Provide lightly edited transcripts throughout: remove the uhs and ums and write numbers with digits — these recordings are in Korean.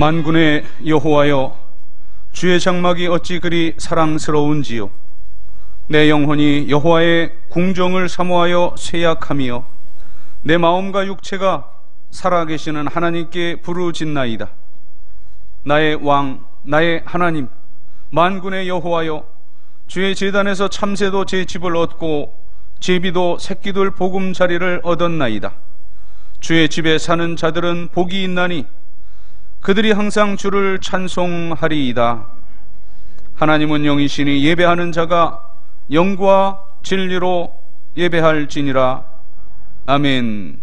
만군의 여호와여, 주의 장막이 어찌 그리 사랑스러운지요. 내 영혼이 여호와의 궁정을 사모하여 쇠약하며 내 마음과 육체가 살아계시는 하나님께 부르짖나이다. 나의 왕, 나의 하나님, 만군의 여호와여, 주의 제단에서 참새도 제 집을 얻고 제비도 새끼들 보금자리를 얻었나이다. 주의 집에 사는 자들은 복이 있나니 그들이 항상 주를 찬송하리이다. 하나님은 영이시니 예배하는 자가 영과 진리로 예배할지니라. 아멘.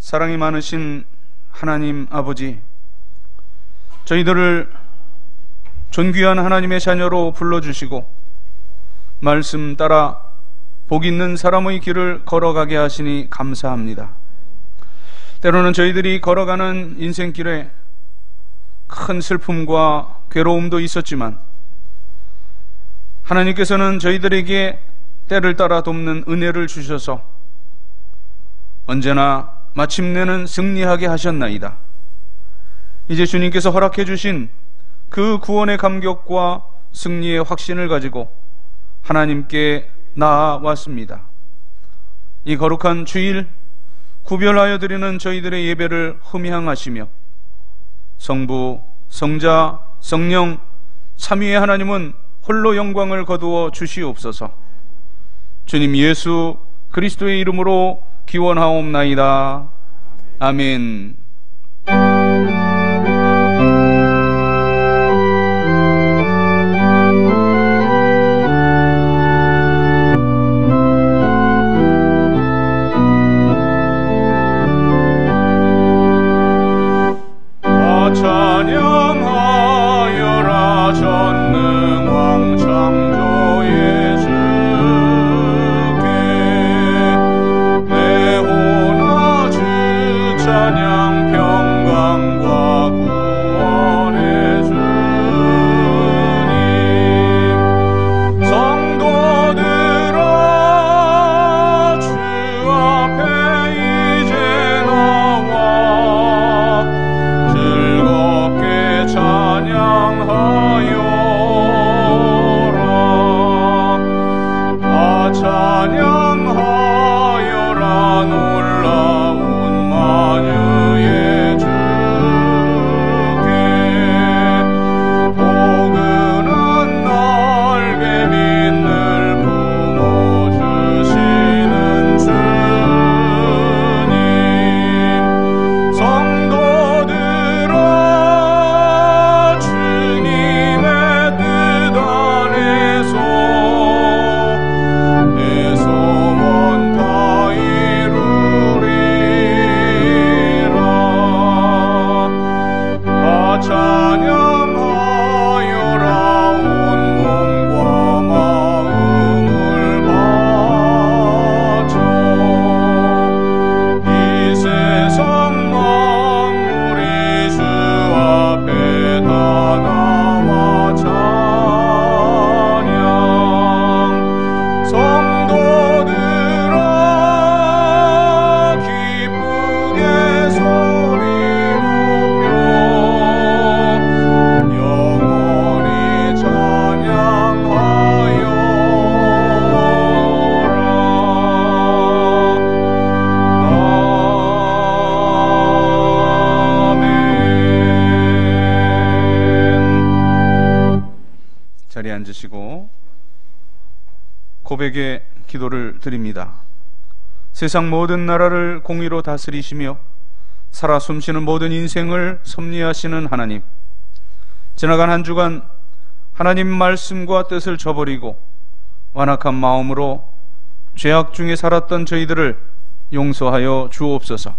사랑이 많으신 하나님 아버지, 저희들을 존귀한 하나님의 자녀로 불러주시고 말씀 따라 복 있는 사람의 길을 걸어가게 하시니 감사합니다. 때로는 저희들이 걸어가는 인생길에 큰 슬픔과 괴로움도 있었지만 하나님께서는 저희들에게 때를 따라 돕는 은혜를 주셔서 언제나 마침내는 승리하게 하셨나이다. 이제 주님께서 허락해 주신 그 구원의 감격과 승리의 확신을 가지고 하나님께 나아왔습니다. 이 거룩한 주일 구별하여 드리는 저희들의 예배를 흠향하시며 성부, 성자, 성령 삼위의 하나님은 홀로 영광을 거두어 주시옵소서. 주님 예수 그리스도의 이름으로 기원하옵나이다. 아멘. 찬양하여라 전능왕 창조의 주께 내 혼아 주 찬양 평강과 구원의 주님 성도들아 주 앞에 이제 나와 즐겁게 찬양하여라. 찬양하여라 놀라운 만유의 주께 포근한 날개 빛을 품어주시는 주님 성도들아 주님 자리에 앉으시고 고백의 기도를 드립니다. 세상 모든 나라를 공의로 다스리시며 살아 숨쉬는 모든 인생을 섭리하시는 하나님, 지나간 한 주간 하나님 말씀과 뜻을 저버리고 완악한 마음으로 죄악 중에 살았던 저희들을 용서하여 주옵소서.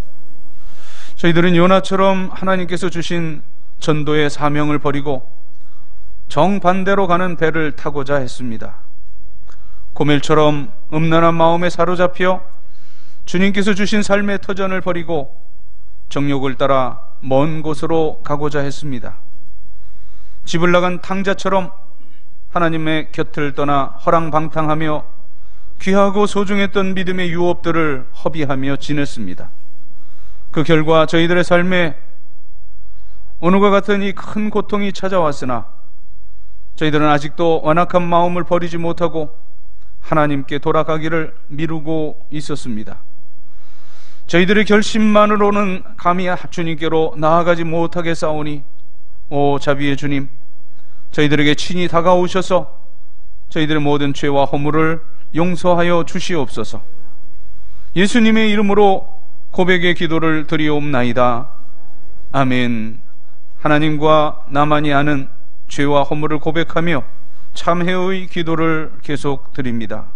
저희들은 요나처럼 하나님께서 주신 전도의 사명을 버리고 정반대로 가는 배를 타고자 했습니다. 고멜처럼 음란한 마음에 사로잡혀 주님께서 주신 삶의 터전을 버리고 정욕을 따라 먼 곳으로 가고자 했습니다. 집을 나간 탕자처럼 하나님의 곁을 떠나 허랑방탕하며 귀하고 소중했던 믿음의 유업들을 허비하며 지냈습니다. 그 결과 저희들의 삶에 오늘과 같은 이 큰 고통이 찾아왔으나 저희들은 아직도 완악한 마음을 버리지 못하고 하나님께 돌아가기를 미루고 있었습니다. 저희들의 결심만으로는 감히 주님께로 나아가지 못하게 싸우니, 오 자비의 주님, 저희들에게 친히 다가오셔서 저희들의 모든 죄와 허물을 용서하여 주시옵소서. 예수님의 이름으로 고백의 기도를 드리옵나이다. 아멘. 하나님과 나만이 아는 죄와 허물을 고백하며 참회의 기도를 계속 드립니다.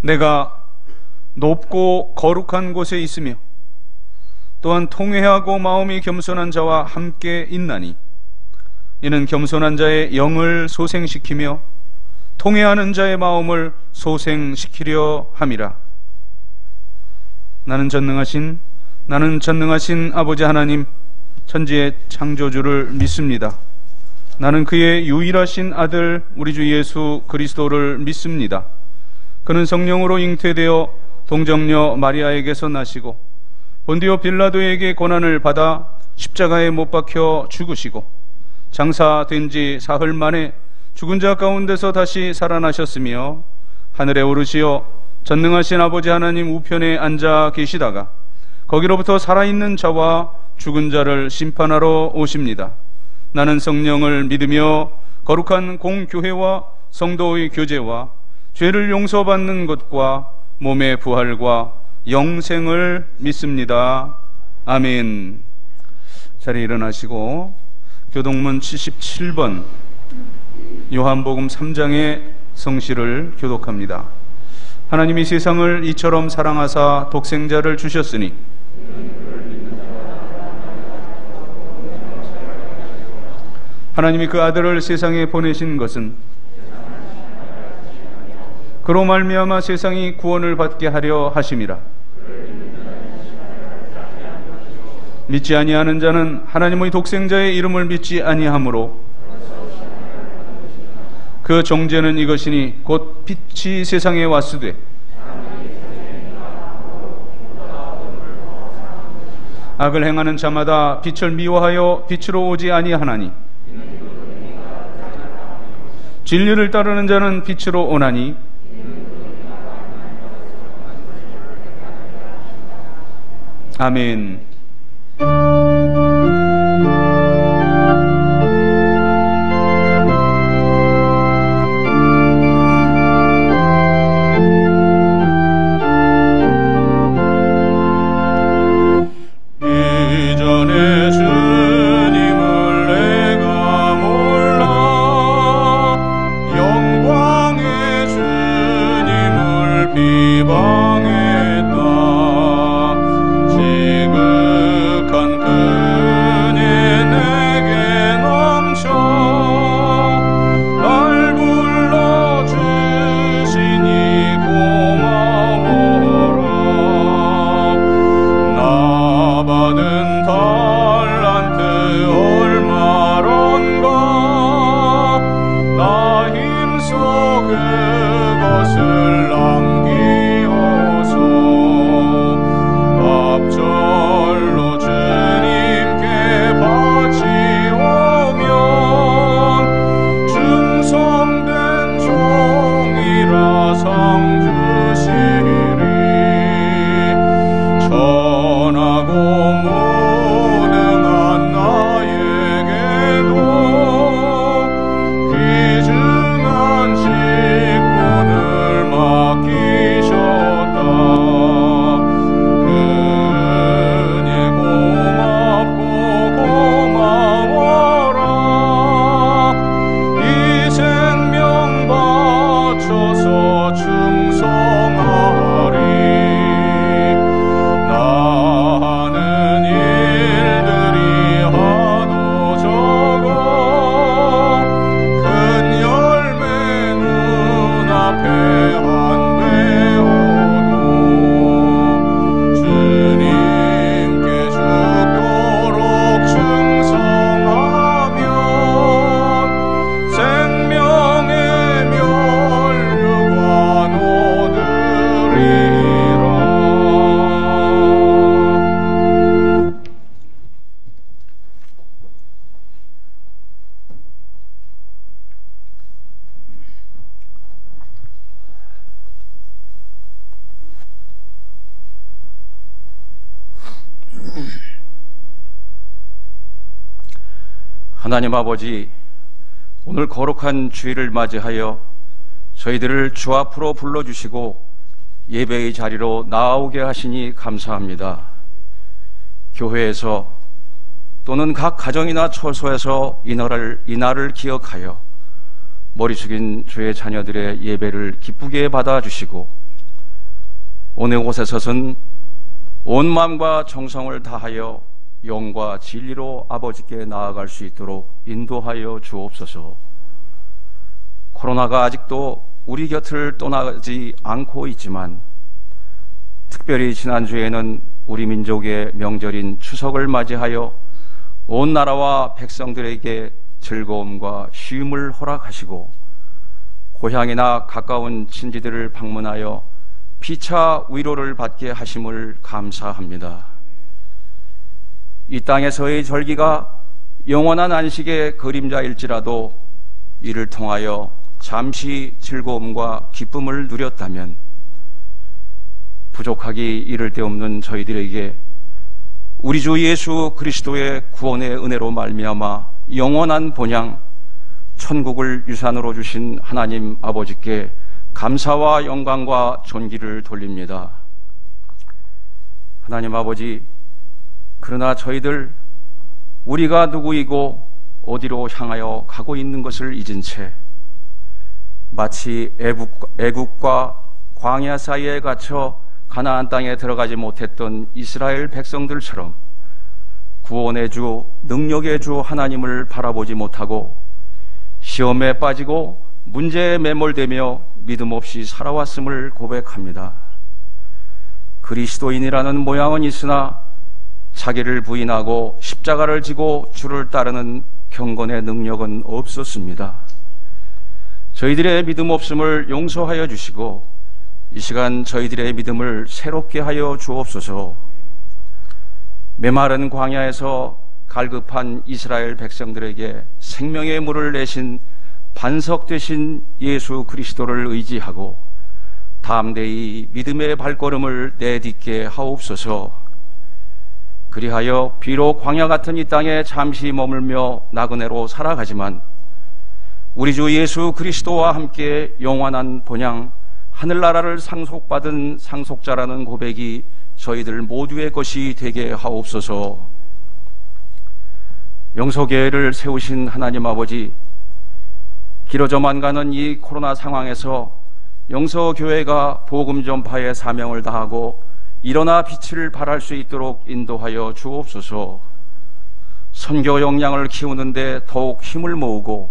내가 높고 거룩한 곳에 있으며 또한 통회하고 마음이 겸손한 자와 함께 있나니 이는 겸손한 자의 영을 소생시키며 통회하는 자의 마음을 소생시키려 함이라. 나는 전능하신 아버지 하나님 천지의 창조주를 믿습니다. 나는 그의 유일하신 아들 우리 주 예수 그리스도를 믿습니다. 그는 성령으로 잉태되어 동정녀 마리아에게서 나시고 본디오 빌라도에게 고난을 받아 십자가에 못 박혀 죽으시고 장사된 지 사흘 만에 죽은 자 가운데서 다시 살아나셨으며 하늘에 오르시어 전능하신 아버지 하나님 우편에 앉아 계시다가 거기로부터 살아있는 자와 죽은 자를 심판하러 오십니다. 나는 성령을 믿으며 거룩한 공교회와 성도의 교제와 죄를 용서받는 것과 몸의 부활과 영생을 믿습니다. 아멘. 자리에 일어나시고 교동문 77번 요한복음 3장의 성시를 교독합니다. 하나님이 세상을 이처럼 사랑하사 독생자를 주셨으니 하나님이 그 아들을 세상에 보내신 것은 그로 말미암아 세상이 구원을 받게 하려 하심이라. 믿지 아니하는 자는 하나님의 독생자의 이름을 믿지 아니하므로 그 정죄는 이것이니 곧 빛이 세상에 왔으되 악을 행하는 자마다 빛을 미워하여 빛으로 오지 아니하나니 진리를 따르는 자는 빛으로 오나니 아멘. 하나님 아버지, 오늘 거룩한 주일을 맞이하여 저희들을 주 앞으로 불러주시고 예배의 자리로 나아오게 하시니 감사합니다. 교회에서 또는 각 가정이나 처소에서 이날을 기억하여 머리 숙인 주의 자녀들의 예배를 기쁘게 받아주시고 오늘 곳에 서선 온 마음과 정성을 다하여 영과 진리로 아버지께 나아갈 수 있도록 인도하여 주옵소서. 코로나가 아직도 우리 곁을 떠나지 않고 있지만 특별히 지난주에는 우리 민족의 명절인 추석을 맞이하여 온 나라와 백성들에게 즐거움과 쉼을 허락하시고 고향이나 가까운 친지들을 방문하여 피차 위로를 받게 하심을 감사합니다. 이 땅에서의 절기가 영원한 안식의 그림자일지라도 이를 통하여 잠시 즐거움과 기쁨을 누렸다면 부족하기 이를 데 없는 저희들에게 우리 주 예수 그리스도의 구원의 은혜로 말미암아 영원한 본향 천국을 유산으로 주신 하나님 아버지께 감사와 영광과 존귀를 돌립니다. 하나님 아버지, 그러나 저희들 우리가 누구이고 어디로 향하여 가고 있는 것을 잊은 채 마치 애국과 광야 사이에 갇혀 가나안 땅에 들어가지 못했던 이스라엘 백성들처럼 구원의 주, 능력의 주 하나님을 바라보지 못하고 시험에 빠지고 문제에 매몰되며 믿음 없이 살아왔음을 고백합니다. 그리스도인이라는 모양은 있으나 자기를 부인하고 십자가를 지고 주를 따르는 경건의 능력은 없었습니다. 저희들의 믿음 없음을 용서하여 주시고 이 시간 저희들의 믿음을 새롭게 하여 주옵소서. 메마른 광야에서 갈급한 이스라엘 백성들에게 생명의 물을 내신 반석 되신 예수 그리스도를 의지하고 담대히 믿음의 발걸음을 내딛게 하옵소서. 그리하여 비록 광야 같은 이 땅에 잠시 머물며 나그네로 살아가지만 우리 주 예수 그리스도와 함께 영원한 본향 하늘나라를 상속받은 상속자라는 고백이 저희들 모두의 것이 되게 하옵소서. 영서교회를 세우신 하나님 아버지, 길어져만 가는 이 코로나 상황에서 영서교회가 복음 전파의 사명을 다하고 일어나 빛을 발할 수 있도록 인도하여 주옵소서. 선교 역량을 키우는데 더욱 힘을 모으고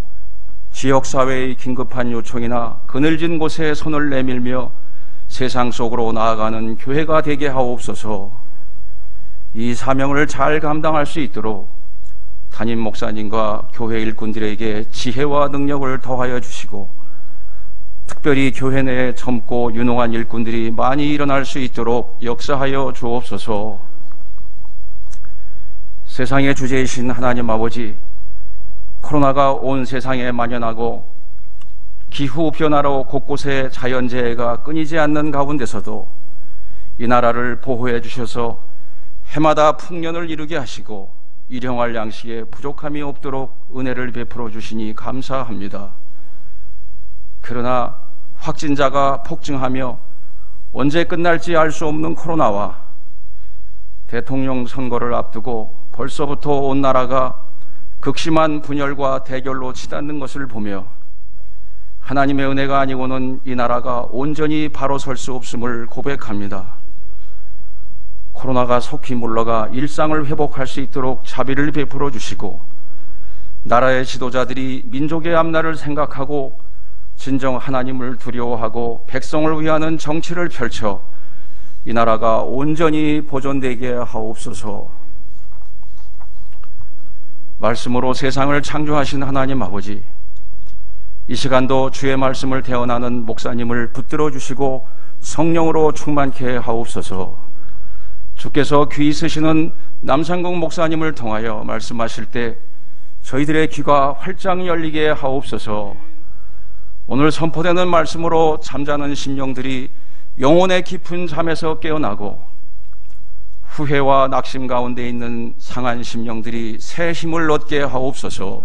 지역사회의 긴급한 요청이나 그늘진 곳에 손을 내밀며 세상 속으로 나아가는 교회가 되게 하옵소서. 이 사명을 잘 감당할 수 있도록 담임 목사님과 교회 일꾼들에게 지혜와 능력을 더하여 주시고 특별히 교회 내에 젊고 유능한 일꾼들이 많이 일어날 수 있도록 역사하여 주옵소서. 세상의 주제이신 하나님 아버지, 코로나가 온 세상에 만연하고 기후 변화로 곳곳에 자연재해가 끊이지 않는 가운데서도 이 나라를 보호해 주셔서 해마다 풍년을 이루게 하시고 일용할 양식에 부족함이 없도록 은혜를 베풀어 주시니 감사합니다. 그러나 확진자가 폭증하며 언제 끝날지 알 수 없는 코로나와 대통령 선거를 앞두고 벌써부터 온 나라가 극심한 분열과 대결로 치닫는 것을 보며 하나님의 은혜가 아니고는 이 나라가 온전히 바로 설 수 없음을 고백합니다. 코로나가 속히 물러가 일상을 회복할 수 있도록 자비를 베풀어 주시고 나라의 지도자들이 민족의 앞날을 생각하고 진정 하나님을 두려워하고 백성을 위하는 정치를 펼쳐 이 나라가 온전히 보존되게 하옵소서. 말씀으로 세상을 창조하신 하나님 아버지, 이 시간도 주의 말씀을 대언하는 목사님을 붙들어 주시고 성령으로 충만케 하옵소서. 주께서 귀 있으시는 남상국 목사님을 통하여 말씀하실 때 저희들의 귀가 활짝 열리게 하옵소서. 오늘 선포되는 말씀으로 잠자는 심령들이 영혼의 깊은 잠에서 깨어나고 후회와 낙심 가운데 있는 상한 심령들이 새 힘을 얻게 하옵소서.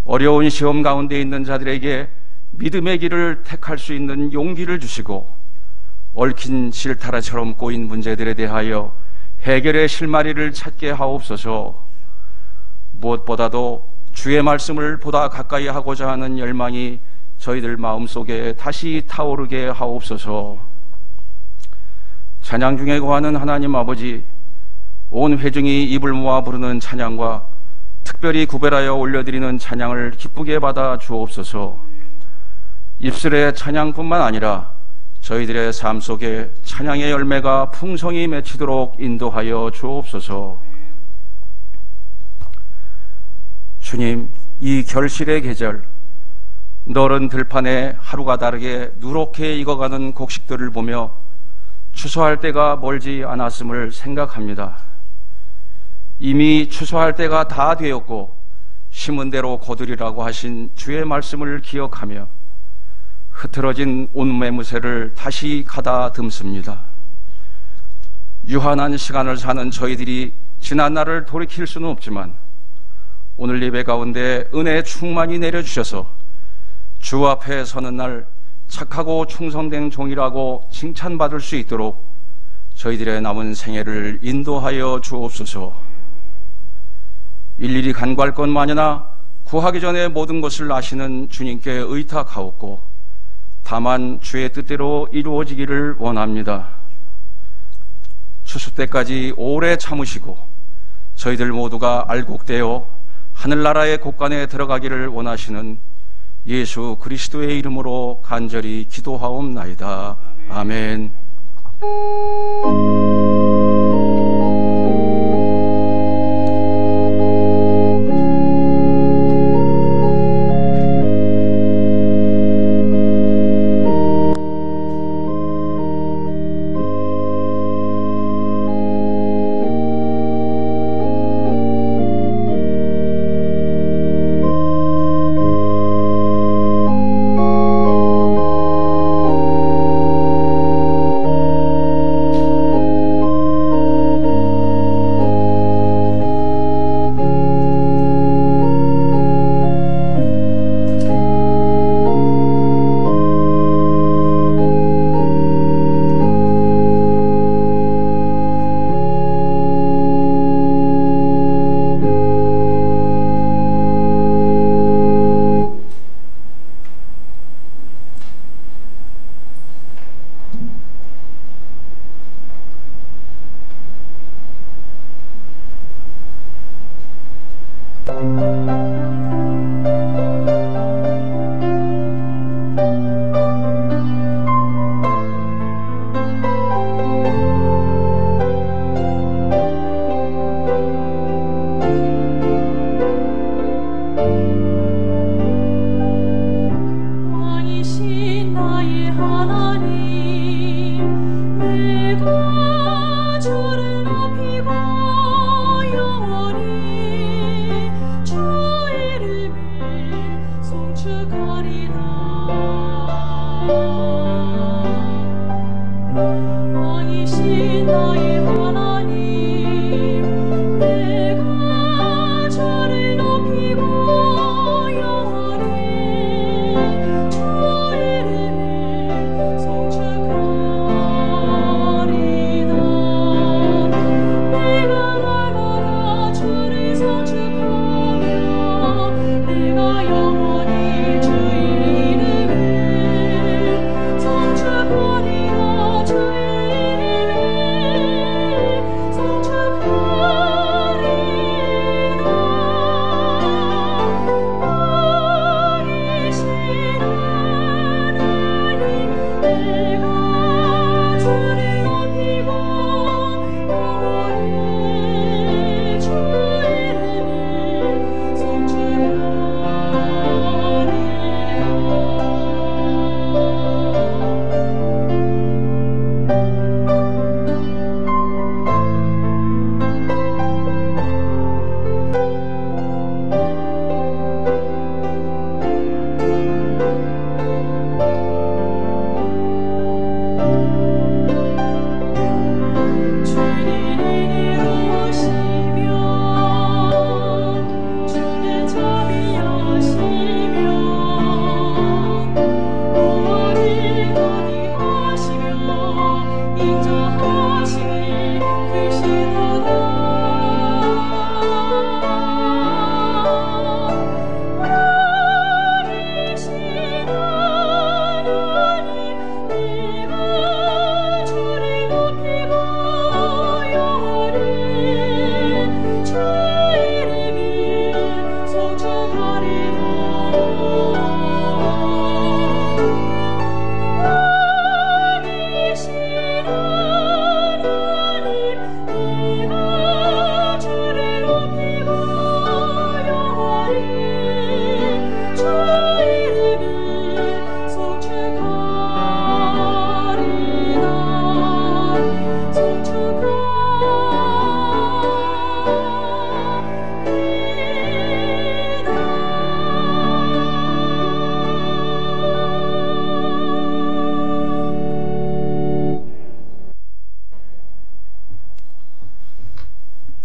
어려운 시험 가운데 있는 자들에게 믿음의 길을 택할 수 있는 용기를 주시고, 얽힌 실타래처럼 꼬인 문제들에 대하여 해결의 실마리를 찾게 하옵소서. 무엇보다도 주의 말씀을 보다 가까이 하고자 하는 열망이 저희들 마음속에 다시 타오르게 하옵소서. 찬양 중에 거하는 하나님 아버지, 온 회중이 입을 모아 부르는 찬양과 특별히 구별하여 올려드리는 찬양을 기쁘게 받아 주옵소서. 입술의 찬양뿐만 아니라 저희들의 삶 속에 찬양의 열매가 풍성히 맺히도록 인도하여 주옵소서. 주님, 이 결실의 계절, 너른 들판에 하루가 다르게 누렇게 익어가는 곡식들을 보며 추수할 때가 멀지 않았음을 생각합니다. 이미 추수할 때가 다 되었고 심은 대로 거두리라고 하신 주의 말씀을 기억하며 흐트러진 온매무새를 다시 가다듬습니다. 유한한 시간을 사는 저희들이 지난 날을 돌이킬 수는 없지만 오늘 예배 가운데 은혜 충만히 내려주셔서 주 앞에 서는 날 착하고 충성된 종이라고 칭찬받을 수 있도록 저희들의 남은 생애를 인도하여 주옵소서. 일일이 간구할 것 마냐나 구하기 전에 모든 것을 아시는 주님께 의탁하옵고 다만 주의 뜻대로 이루어지기를 원합니다. 추수 때까지 오래 참으시고 저희들 모두가 알곡되어 하늘나라의 곳간에 들어가기를 원하시는 예수 그리스도의 이름으로 간절히 기도하옵나이다. 아멘.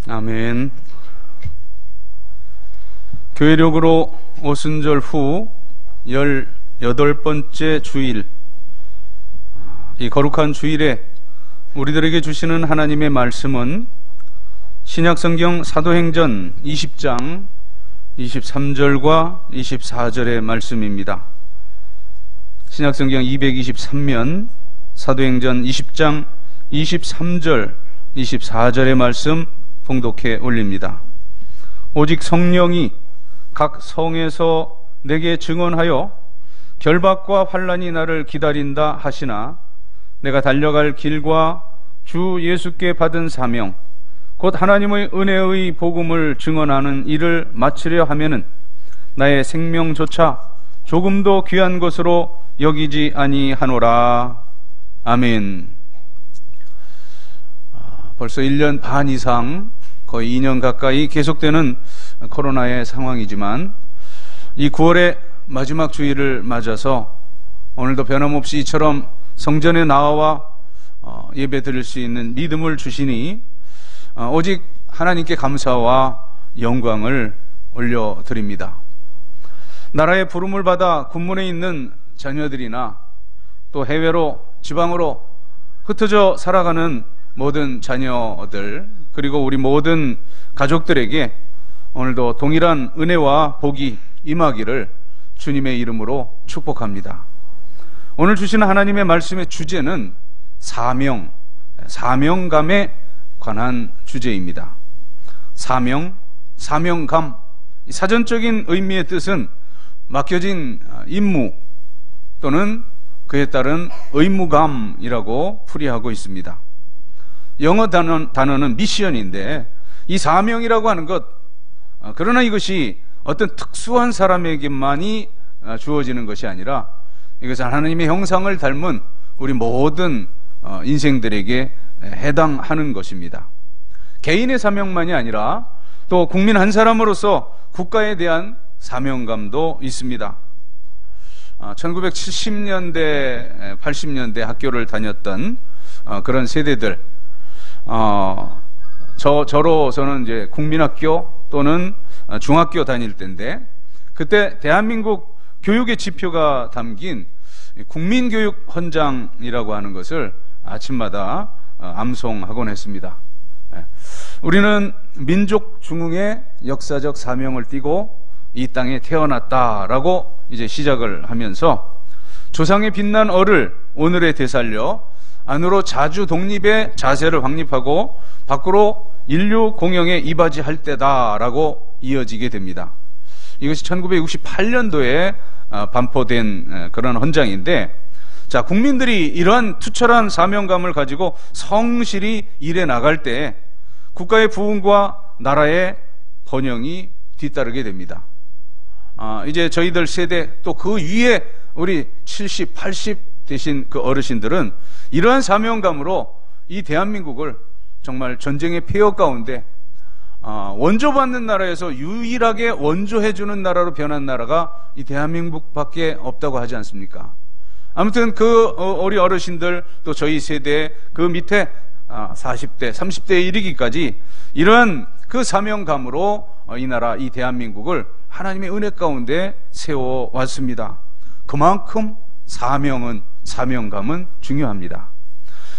아멘. 교회력으로 오순절 후 18번째 주일, 이 거룩한 주일에 우리들에게 주시는 하나님의 말씀은 신약성경 사도행전 20장 23절과 24절의 말씀입니다. 신약성경 223면 사도행전 20장 23절 24절의 말씀 봉독해 올립니다. 오직 성령이 각 성에서 내게 증언하여 결박과 환난이 나를 기다린다 하시나 내가 달려갈 길과 주 예수께 받은 사명 곧 하나님의 은혜의 복음을 증언하는 일을 마치려 하면은 나의 생명조차 조금도 귀한 것으로 여기지 아니하노라. 아멘. 벌써 1년 반 이상, 거의 2년 가까이 계속되는 코로나의 상황이지만 이 9월의 마지막 주일을 맞아서 오늘도 변함없이 이처럼 성전에 나와 예배 드릴 수 있는 믿음을 주시니 오직 하나님께 감사와 영광을 올려드립니다. 나라의 부름을 받아 군문에 있는 자녀들이나 또 해외로 지방으로 흩어져 살아가는 모든 자녀들, 그리고 우리 모든 가족들에게 오늘도 동일한 은혜와 복이 임하기를 주님의 이름으로 축복합니다. 오늘 주시는 하나님의 말씀의 주제는 사명감에 관한 주제입니다. 사명감, 사전적인 의미의 뜻은 맡겨진 임무 또는 그에 따른 의무감이라고 풀이하고 있습니다. 영어 단어는 미션인데 이 사명이라고 하는 것, 그러나 이것이 어떤 특수한 사람에게만이 주어지는 것이 아니라 이것은 하나님의 형상을 닮은 우리 모든 인생들에게 해당하는 것입니다. 개인의 사명만이 아니라 또 국민 한 사람으로서 국가에 대한 사명감도 있습니다. 1970년대, 80년대 학교를 다녔던 그런 세대들, 저는 이제 국민학교 또는 중학교 다닐 때인데, 그때 대한민국 교육의 지표가 담긴 국민교육 헌장이라고 하는 것을 아침마다 암송하곤 했습니다. 우리는 민족 중흥의 역사적 사명을 띠고 이 땅에 태어났다라고 이제 시작을 하면서 조상의 빛난 얼을 오늘에 되살려 안으로 자주 독립의 자세를 확립하고 밖으로 인류 공영에 이바지할 때다라고 이어지게 됩니다. 이것이 1968년도에 반포된 그런 헌장인데, 자, 국민들이 이러한 투철한 사명감을 가지고 성실히 일해 나갈 때 국가의 부흥과 나라의 번영이 뒤따르게 됩니다. 이제 저희들 세대 또 그 위에 우리 70, 80 되신 그 어르신들은 이러한 사명감으로 이 대한민국을 정말 전쟁의 폐허 가운데 원조받는 나라에서 유일하게 원조해주는 나라로 변한 나라가 이 대한민국밖에 없다고 하지 않습니까? 아무튼 그 우리 어르신들 또 저희 세대 그 밑에 40대, 30대에 이르기까지 이러한 그 사명감으로 이 나라, 이 대한민국을 하나님의 은혜 가운데 세워왔습니다. 그만큼 사명감은 중요합니다.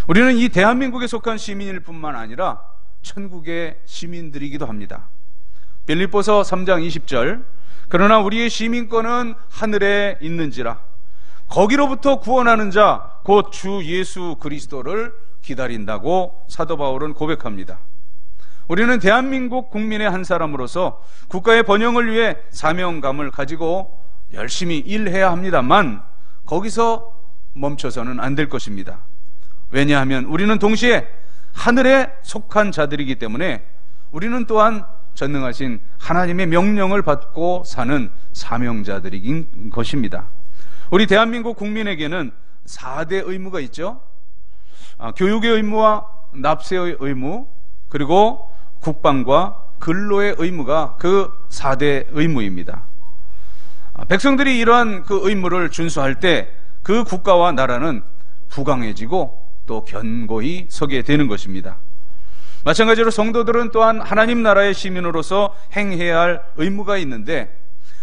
우리는 이 대한민국에 속한 시민일 뿐만 아니라 천국의 시민들이기도 합니다. 빌립보서 3장 20절, 그러나 우리의 시민권은 하늘에 있는지라 거기로부터 구원하는 자 곧 주 예수 그리스도를 기다린다고 사도 바울은 고백합니다. 우리는 대한민국 국민의 한 사람으로서 국가의 번영을 위해 사명감을 가지고 열심히 일해야 합니다만 거기서 멈춰서는 안 될 것입니다. 왜냐하면 우리는 동시에 하늘에 속한 자들이기 때문에 우리는 또한 전능하신 하나님의 명령을 받고 사는 사명자들인 것입니다. 우리 대한민국 국민에게는 4대 의무가 있죠. 교육의 의무와 납세의 의무, 그리고 국방과 근로의 의무가 그 4대 의무입니다. 백성들이 이러한 그 의무를 준수할 때 그 국가와 나라는 부강해지고 또 견고히 서게 되는 것입니다. 마찬가지로 성도들은 또한 하나님 나라의 시민으로서 행해야 할 의무가 있는데,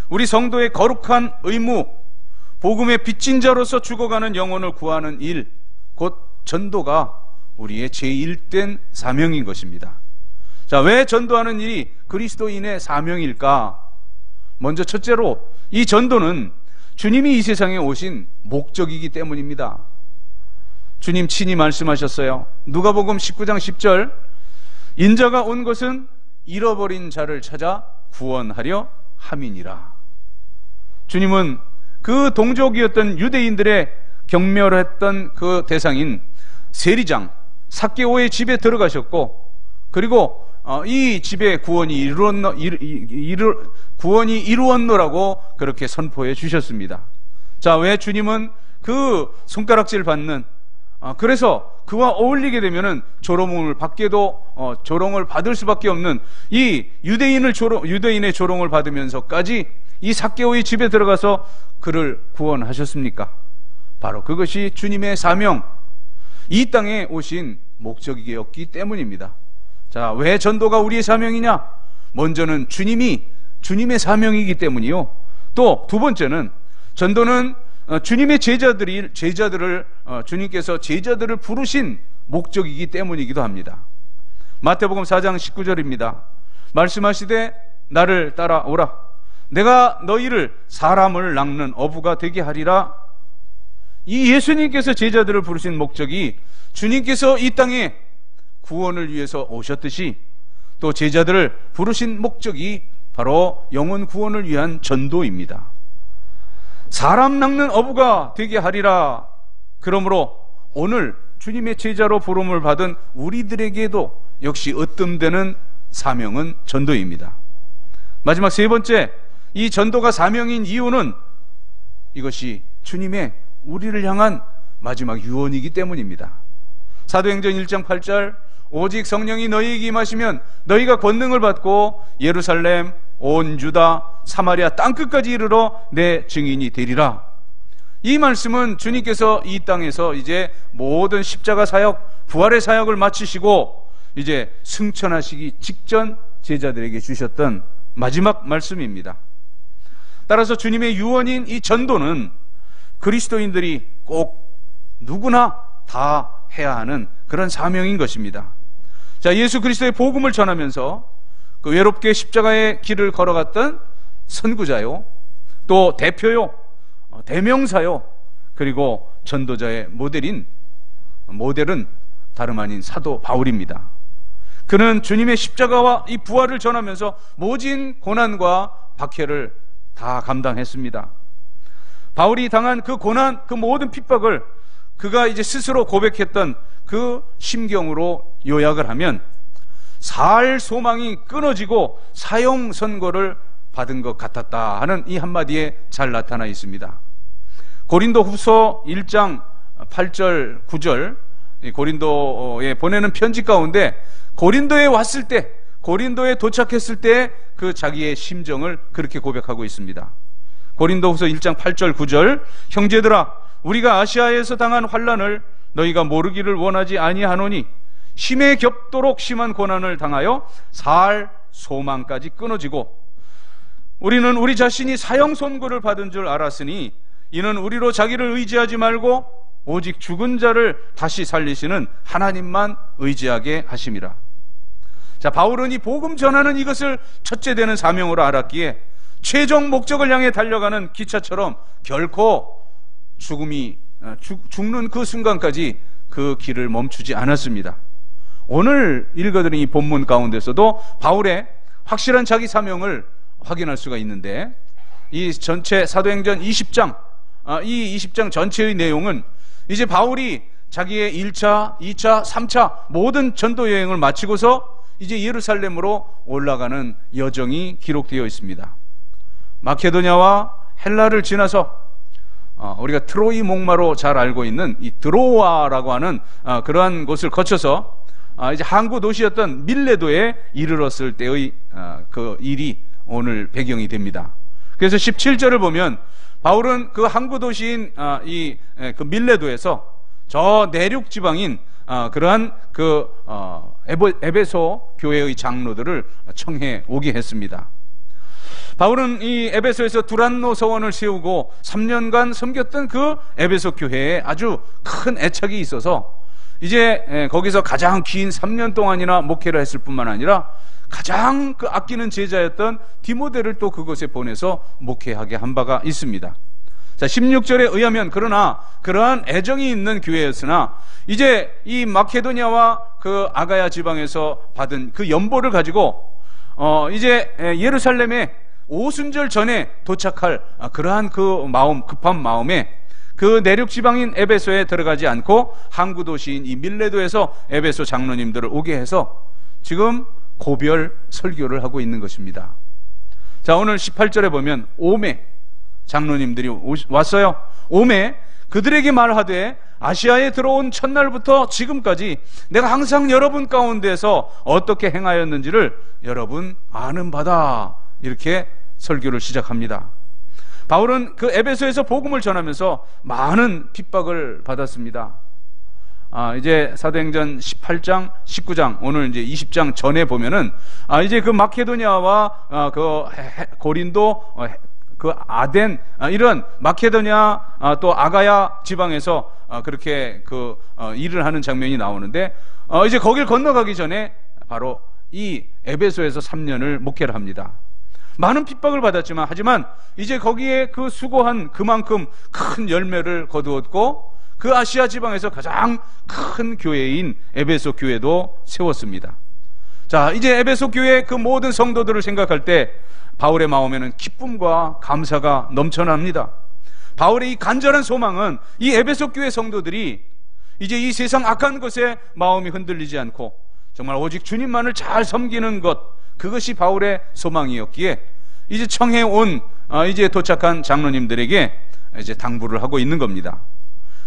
우리 성도의 거룩한 의무, 복음의 빚진 자로서 죽어가는 영혼을 구하는 일, 곧 전도가 우리의 제1된 사명인 것입니다. 자, 왜 전도하는 일이 그리스도인의 사명일까? 먼저 첫째로, 이 전도는 주님이 이 세상에 오신 목적이기 때문입니다. 주님 친히 말씀하셨어요. 누가복음 19장 10절, 인자가 온 것은 잃어버린 자를 찾아 구원하려 함이니라. 주님은 그 동족이었던 유대인들의 경멸했던 그 대상인 세리장 삭개오의 집에 들어가셨고, 그리고 이 집에 구원이 이루었노라고 그렇게 선포해 주셨습니다. 자, 왜 주님은 그 손가락질 받는, 그래서 그와 어울리게 되면은 조롱을 받게도 조롱을 받을 수밖에 없는 이 유대인의 조롱을 받으면서까지 이 삭개오의 집에 들어가서 그를 구원하셨습니까? 바로 그것이 주님의 사명, 이 땅에 오신 목적이었기 때문입니다. 자, 왜 전도가 우리의 사명이냐? 먼저는 주님의 사명이기 때문이요. 또 두 번째는, 전도는 주님의 주님께서 제자들을 부르신 목적이기 때문이기도 합니다. 마태복음 4장 19절입니다. 말씀하시되 나를 따라오라. 내가 너희를 사람을 낚는 어부가 되게 하리라. 이 예수님께서 제자들을 부르신 목적이 주님께서 이 땅에 구원을 위해서 오셨듯이, 또 제자들을 부르신 목적이 바로 영혼 구원을 위한 전도입니다. 사람 낚는 어부가 되게 하리라. 그러므로 오늘 주님의 제자로 부름을 받은 우리들에게도 역시 으뜸되는 사명은 전도입니다. 마지막 세 번째, 이 전도가 사명인 이유는 이것이 주님의 우리를 향한 마지막 유언이기 때문입니다. 사도행전 1장 8절, 오직 성령이 너희에게 임하시면 너희가 권능을 받고 예루살렘, 온 유다, 사마리아 땅끝까지 이르러 내 증인이 되리라. 이 말씀은 주님께서 이 땅에서 이제 모든 십자가 사역, 부활의 사역을 마치시고 이제 승천하시기 직전 제자들에게 주셨던 마지막 말씀입니다. 따라서 주님의 유언인 이 전도는 그리스도인들이 꼭 누구나 다 해야 하는 그런 사명인 것입니다. 자, 예수 그리스도의 복음을 전하면서 그 외롭게 십자가의 길을 걸어갔던 선구자요, 또 대표요, 대명사요, 그리고 전도자의 모델은 다름 아닌 사도 바울입니다. 그는 주님의 십자가와 이 부활을 전하면서 모진 고난과 박해를 다 감당했습니다. 바울이 당한 그 고난, 그 모든 핍박을 그가 이제 스스로 고백했던 그 심경으로 요약을 하면, 살 소망이 끊어지고 사형 선고를 받은 것 같았다 하는 이 한마디에 잘 나타나 있습니다. 고린도 후서 1장 8절 9절, 고린도에 보내는 편지 가운데 고린도에 왔을 때, 고린도에 도착했을 때 그 자기의 심정을 그렇게 고백하고 있습니다. 고린도 후서 1장 8절 9절, 형제들아, 우리가 아시아에서 당한 환난을 너희가 모르기를 원하지 아니하노니 심에 겹도록 심한 고난을 당하여 살 소망까지 끊어지고, 우리는 우리 자신이 사형 선고를 받은 줄 알았으니 이는 우리로 자기를 의지하지 말고 오직 죽은 자를 다시 살리시는 하나님만 의지하게 하심이라. 자, 바울은 이 복음 전하는 이것을 첫째 되는 사명으로 알았기에 최종 목적을 향해 달려가는 기차처럼 결코 죽는 그 순간까지 그 길을 멈추지 않았습니다. 오늘 읽어드린 이 본문 가운데서도 바울의 확실한 자기 사명을 확인할 수가 있는데, 이 전체 사도행전 20장, 이 20장 전체의 내용은 이제 바울이 자기의 1차, 2차, 3차 모든 전도 여행을 마치고서 이제 예루살렘으로 올라가는 여정이 기록되어 있습니다. 마케도냐와 헬라를 지나서 우리가 트로이 목마로 잘 알고 있는 이 드로아라고 하는 그러한 곳을 거쳐서 이제 항구 도시였던 밀레도에 이르렀을 때의 그 일이 오늘 배경이 됩니다. 그래서 17절을 보면 바울은 그 항구 도시인 그 밀레도에서 저 내륙 지방인 그러한 그 에베소 교회의 장로들을 청해 오게 했습니다. 바울은 이 에베소에서 두란노 서원을 세우고 3년간 섬겼던 그 에베소 교회에 아주 큰 애착이 있어서 이제 거기서 가장 긴 3년 동안이나 목회를 했을 뿐만 아니라 가장 그 아끼는 제자였던 디모데를 또 그곳에 보내서 목회하게 한 바가 있습니다. 자, 16절에 의하면 그러나 그러한 애정이 있는 교회였으나 이제 이 마케도니아와 그 아가야 지방에서 받은 그 연보를 가지고 이제 예루살렘에 오순절 전에 도착할 그러한 그 마음, 급한 마음에 그 내륙 지방인 에베소에 들어가지 않고 항구 도시인 이 밀레도에서 에베소 장로님들을 오게 해서 지금 고별 설교를 하고 있는 것입니다. 자, 오늘 18절에 보면 오매 장로님들이 왔어요. 오매 그들에게 말하되 아시아에 들어온 첫날부터 지금까지 내가 항상 여러분 가운데서 어떻게 행하였는지를 여러분 아는 바다. 이렇게 설교를 시작합니다. 바울은 그 에베소에서 복음을 전하면서 많은 핍박을 받았습니다. 이제 사도행전 18장, 19장, 오늘 이제 20장 전에 보면은 이제 그 마케도니아와 그 고린도, 그 아덴, 이런 마케도니아 또 아가야 지방에서 그렇게 그 일을 하는 장면이 나오는데 이제 거길 건너가기 전에 바로 이 에베소에서 3년을 목회를 합니다. 많은 핍박을 받았지만 하지만 이제 거기에 그 수고한 그만큼 큰 열매를 거두었고 그 아시아 지방에서 가장 큰 교회인 에베소 교회도 세웠습니다. 자, 이제 에베소 교회 그 모든 성도들을 생각할 때 바울의 마음에는 기쁨과 감사가 넘쳐납니다. 바울의 이 간절한 소망은 이 에베소 교회 성도들이 이제 이 세상 악한 것에 마음이 흔들리지 않고 정말 오직 주님만을 잘 섬기는 것, 그것이 바울의 소망이었기에 이제 청해 온 이제 도착한 장로님들에게 이제 당부를 하고 있는 겁니다.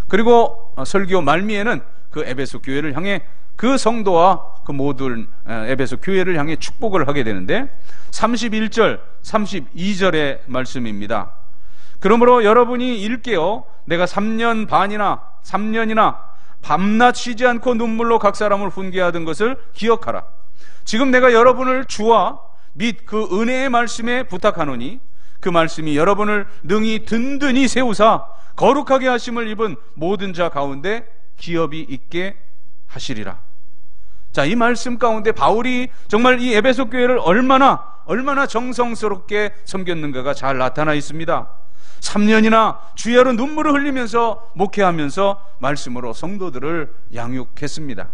그리고 설교 말미에는 그 에베소 교회를 향해 그 성도와 그 모든 에베소 교회를 향해 축복을 하게 되는데 31절, 32절의 말씀입니다. 그러므로 여러분이 일깨어 내가 3년이나 밤낮 쉬지 않고 눈물로 각 사람을 훈계하던 것을 기억하라. 지금 내가 여러분을 주와 및 그 은혜의 말씀에 부탁하노니 그 말씀이 여러분을 능히 든든히 세우사 거룩하게 하심을 입은 모든 자 가운데 기업이 있게 하시리라. 자, 이 말씀 가운데 바울이 정말 이 에베소 교회를 얼마나 정성스럽게 섬겼는가가 잘 나타나 있습니다. 3년이나 주야로 눈물을 흘리면서 목회하면서 말씀으로 성도들을 양육했습니다.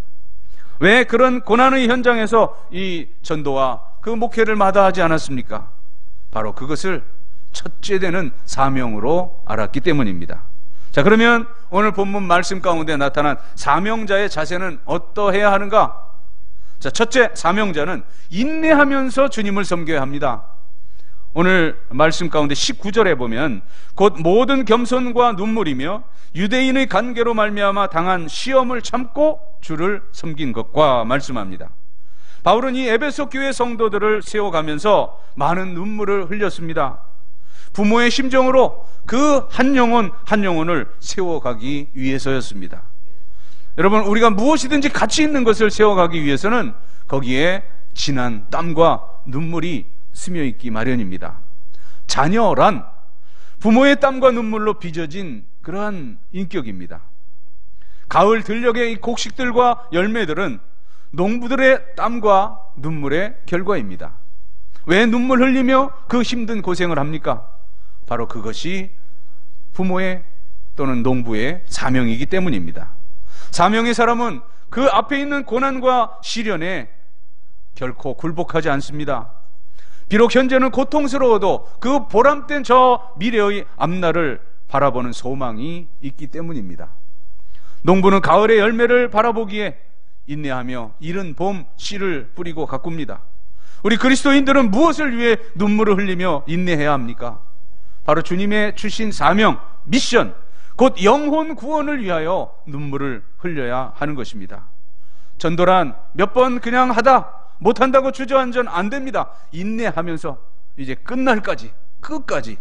왜 그런 고난의 현장에서 이 전도와 그 목회를 마다하지 않았습니까? 바로 그것을 첫째 되는 사명으로 알았기 때문입니다. 자, 그러면 오늘 본문 말씀 가운데 나타난 사명자의 자세는 어떠해야 하는가? 자, 첫째, 사명자는 인내하면서 주님을 섬겨야 합니다. 오늘 말씀 가운데 19절에 보면 곧 모든 겸손과 눈물이며 유대인의 관계로 말미암아 당한 시험을 참고 주를 섬긴 것과 말씀합니다. 바울은 이 에베소 교회 성도들을 세워가면서 많은 눈물을 흘렸습니다. 부모의 심정으로 그 한 영혼을 세워가기 위해서였습니다. 여러분, 우리가 무엇이든지 가치 있는 것을 세워가기 위해서는 거기에 진한 땀과 눈물이 스며있기 마련입니다. 자녀란 부모의 땀과 눈물로 빚어진 그러한 인격입니다. 가을 들녘의 이 곡식들과 열매들은 농부들의 땀과 눈물의 결과입니다. 왜 눈물 흘리며 그 힘든 고생을 합니까? 바로 그것이 부모의 또는 농부의 사명이기 때문입니다. 사명의 사람은 그 앞에 있는 고난과 시련에 결코 굴복하지 않습니다. 비록 현재는 고통스러워도 그 보람된 저 미래의 앞날을 바라보는 소망이 있기 때문입니다. 농부는 가을의 열매를 바라보기에 인내하며 이른 봄 씨를 뿌리고 가꿉니다. 우리 그리스도인들은 무엇을 위해 눈물을 흘리며 인내해야 합니까? 바로 주님의 주신 사명, 미션, 곧 영혼 구원을 위하여 눈물을 흘려야 하는 것입니다. 전도란 몇 번 그냥 하다 못한다고 주저앉으면 안 됩니다. 인내하면서 이제 끝날까지, 끝까지.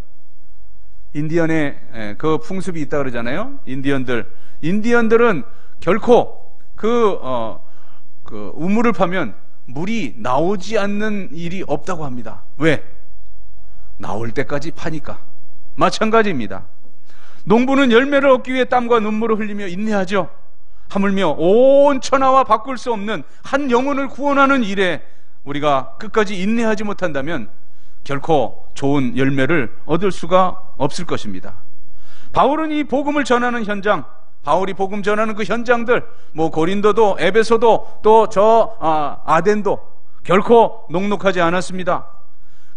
인디언의 그 풍습이 있다 그러잖아요. 인디언들은 결코 그 우물을 파면 물이 나오지 않는 일이 없다고 합니다. 왜? 나올 때까지 파니까. 마찬가지입니다. 농부는 열매를 얻기 위해 땀과 눈물을 흘리며 인내하죠. 하물며 온 천하와 바꿀 수 없는 한 영혼을 구원하는 일에 우리가 끝까지 인내하지 못한다면 결코 좋은 열매를 얻을 수가 없을 것입니다. 바울은 이 복음을 전하는 현장, 바울이 복음 전하는 그 현장들, 고린도도, 에베소도, 또 아덴도 결코 녹록하지 않았습니다.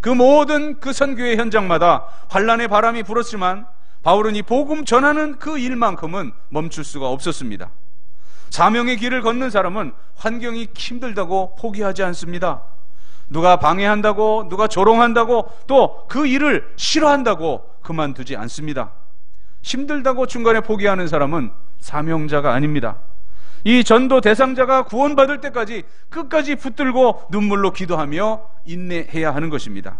그 모든 그 선교의 현장마다 환란의 바람이 불었지만 바울은 이 복음 전하는 그 일만큼은 멈출 수가 없었습니다. 사명의 길을 걷는 사람은 환경이 힘들다고 포기하지 않습니다. 누가 방해한다고, 누가 조롱한다고, 또 그 일을 싫어한다고 그만두지 않습니다. 힘들다고 중간에 포기하는 사람은 사명자가 아닙니다. 이 전도 대상자가 구원받을 때까지 끝까지 붙들고 눈물로 기도하며 인내해야 하는 것입니다.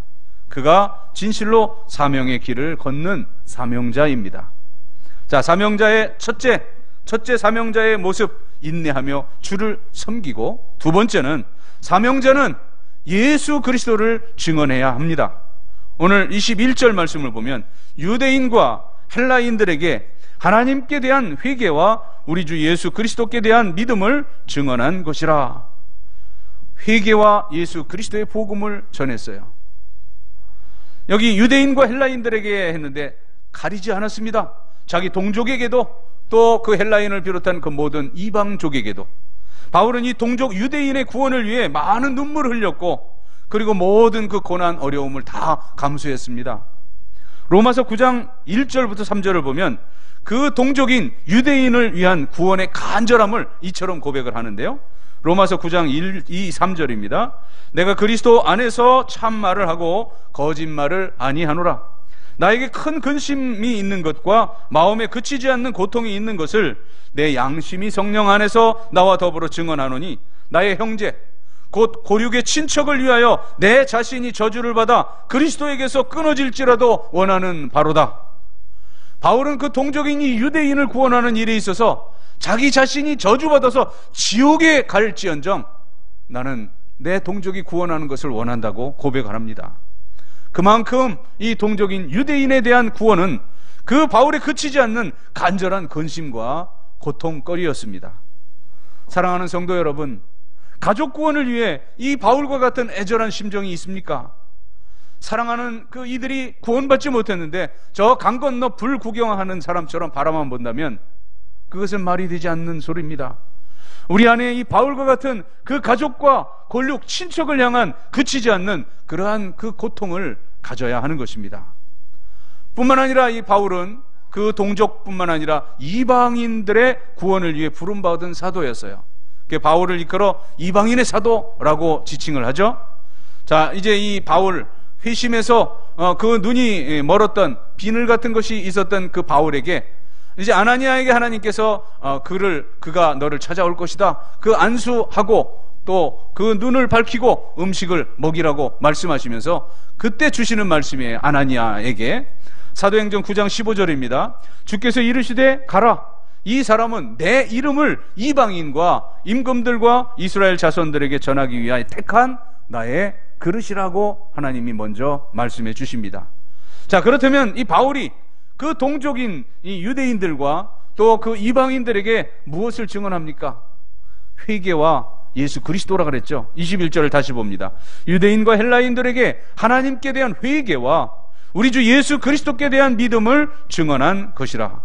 그가 진실로 사명의 길을 걷는 사명자입니다. 자, 사명자의 첫째 사명자의 모습, 인내하며 주를 섬기고, 두 번째는 사명자는 예수 그리스도를 증언해야 합니다. 오늘 21절 말씀을 보면 유대인과 헬라인들에게 하나님께 대한 회개와 우리 주 예수 그리스도께 대한 믿음을 증언한 것이라. 회개와 예수 그리스도의 복음을 전했어요. 여기 유대인과 헬라인들에게 했는데 가리지 않았습니다. 자기 동족에게도, 또 그 헬라인을 비롯한 그 모든 이방족에게도. 바울은 이 동족 유대인의 구원을 위해 많은 눈물을 흘렸고, 그리고 모든 그 고난 어려움을 다 감수했습니다. 로마서 9장 1절부터 3절을 보면 그 동족인 유대인을 위한 구원의 간절함을 이처럼 고백을 하는데요. 로마서 9장 1, 2, 3절입니다. 내가 그리스도 안에서 참말을 하고 거짓말을 아니하노라. 나에게 큰 근심이 있는 것과 마음에 그치지 않는 고통이 있는 것을 내 양심이 성령 안에서 나와 더불어 증언하노니, 나의 형제 곧 고륙의 친척을 위하여 내 자신이 저주를 받아 그리스도에게서 끊어질지라도 원하는 바로다. 바울은 그 동족인 이 유대인을 구원하는 일에 있어서 자기 자신이 저주받아서 지옥에 갈지언정 나는 내 동족이 구원하는 것을 원한다고 고백을 합니다. 그만큼 이 동족인 유대인에 대한 구원은 그 바울에 그치지 않는 간절한 근심과 고통거리였습니다. 사랑하는 성도 여러분, 가족 구원을 위해 이 바울과 같은 애절한 심정이 있습니까? 사랑하는 그 이들이 구원받지 못했는데 저 강 건너 불 구경하는 사람처럼 바라만 본다면 그것은 말이 되지 않는 소리입니다. 우리 안에 이 바울과 같은 그 가족과 골육 친척을 향한 그치지 않는 그러한 그 고통을 가져야 하는 것입니다. 뿐만 아니라 이 바울은 그 동족뿐만 아니라 이방인들의 구원을 위해 부름받은 사도였어요. 바울을 이끌어 이방인의 사도라고 지칭을 하죠. 자, 이제 이 바울 회심에서 그 눈이 멀었던 비늘 같은 것이 있었던 그 바울에게 이제 아나니아에게 하나님께서 그가 너를 찾아올 것이다, 그 안수하고 또 그 눈을 밝히고 음식을 먹이라고 말씀하시면서 그때 주시는 말씀이에요. 아나니아에게 사도행전 9장 15절입니다. 주께서 이르시되 가라, 이 사람은 내 이름을 이방인과 임금들과 이스라엘 자손들에게 전하기 위하여 택한 나의 그릇이라고 하나님이 먼저 말씀해 주십니다. 자, 그렇다면 이 바울이 그 동족인 이 유대인들과 또 그 이방인들에게 무엇을 증언합니까? 회개와 예수 그리스도라 그랬죠. 21절을 다시 봅니다. 유대인과 헬라인들에게 하나님께 대한 회개와 우리 주 예수 그리스도께 대한 믿음을 증언한 것이라.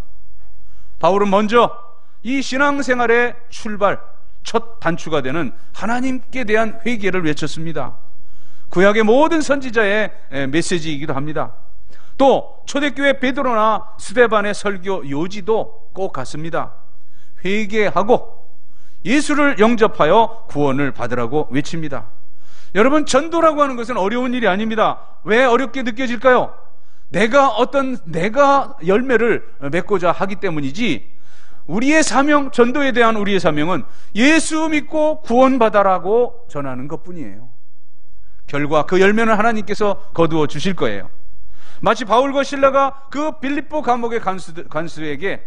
바울은 먼저 이 신앙생활의 출발, 첫 단추가 되는 하나님께 대한 회개를 외쳤습니다. 구약의 모든 선지자의 메시지이기도 합니다. 또 초대교회 베드로나 스데반의 설교 요지도 꼭 같습니다. 회개하고 예수를 영접하여 구원을 받으라고 외칩니다. 여러분, 전도라고 하는 것은 어려운 일이 아닙니다. 왜 어렵게 느껴질까요? 내가 열매를 맺고자 하기 때문이지, 우리의 사명, 전도에 대한 우리의 사명은 예수 믿고 구원받아라고 전하는 것뿐이에요. 결과 그 열매는 하나님께서 거두어 주실 거예요. 마치 바울과 실라가 그 빌립보 감옥의 간수에게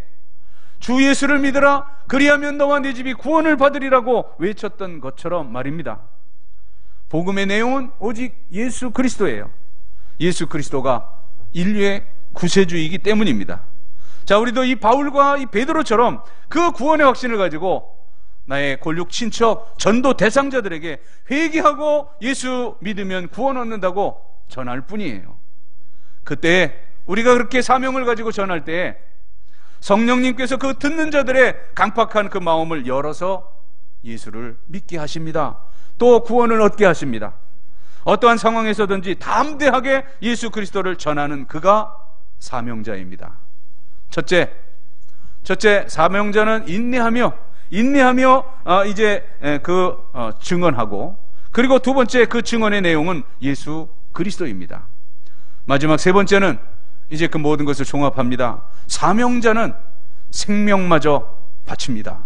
주 예수를 믿으라, 그리하면 너와 네 집이 구원을 받으리라고 외쳤던 것처럼 말입니다. 복음의 내용은 오직 예수 그리스도예요. 예수 그리스도가 인류의 구세주이기 때문입니다. 자, 우리도 이 바울과 이 베드로처럼 그 구원의 확신을 가지고 나의 골육 친척 전도 대상자들에게 회개하고 예수 믿으면 구원 얻는다고 전할 뿐이에요. 그때 우리가 그렇게 사명을 가지고 전할 때 성령님께서 그 듣는 자들의 강팍한 그 마음을 열어서 예수를 믿게 하십니다. 또 구원을 얻게 하십니다. 어떠한 상황에서든지 담대하게 예수 그리스도를 전하는 그가 사명자입니다. 첫째 사명자는 인내하며 증언하고, 그리고 두 번째 그 증언의 내용은 예수 그리스도입니다. 마지막 세 번째는 이제 그 모든 것을 종합합니다. 사명자는 생명마저 바칩니다.